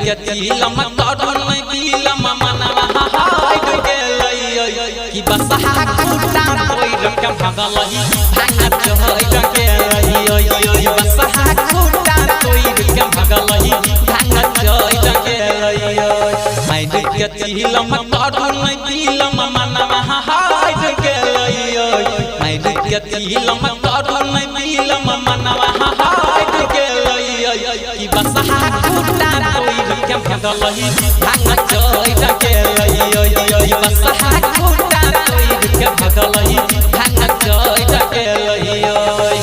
के तिलम तोड़ नहीं बिलम मनवा हाइड गेलै कि बसहा कुटा कोइर के भगलही भांगा चोइर गेलै बसहा कुटा कोइर के भगलही भांगा चोइर गेलै हाइड के तिलम तोड़ नहीं बिलम मनवा हाइड गेलै हाइड के तिलम तोड़ नहीं बिलम मनवा हाइड गेलै कि बसहा कुटा कोइर के भगलही भांगा चोइर गेलै बसहा कुटा कोइर के भगलही भांगा चोइर गेलै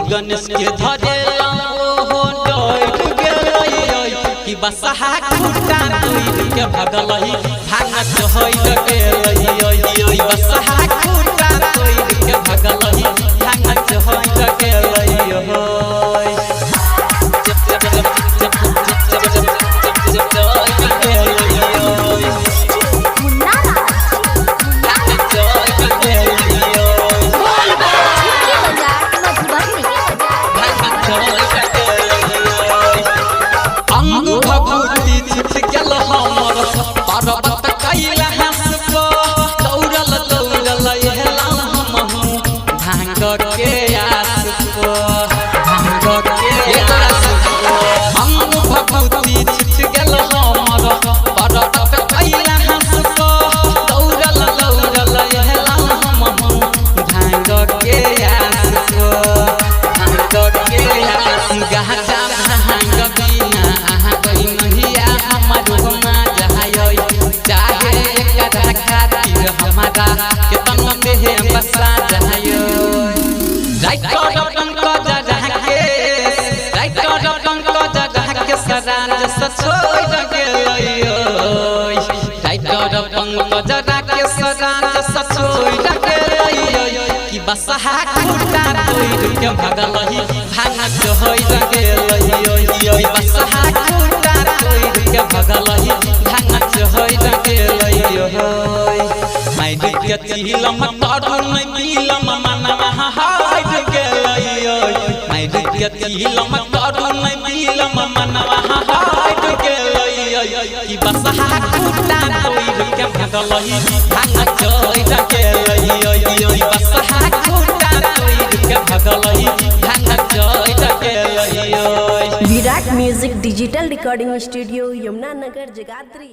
गणेश के धरेला ओहो डोइट गेलै कि बसहा कुटा कोइर के भगलही भांगा चोइर गेलै बसहा कुटा कोइर के भगलही भांगा चोइर गेलै बसहा कुटा कोइर के भगलही भांगा चोइर गेलै बसहा कुटा कोइर के भगलही भांगा चोइर गेलै हाइड के तिलम तोड़ नहीं बिलम मनवा हाइड गेलै हाइड के तिलम तोड़ नहीं बिलम मनवा हाइड गेलै कि बसहा कुटा कोइर के भगलही भांगा चोइर गेलै बसहा कुटा कोइर के भगलही भांगा चोइर गेलै Virat music digital recording studio Yamunanagar Jagadhri.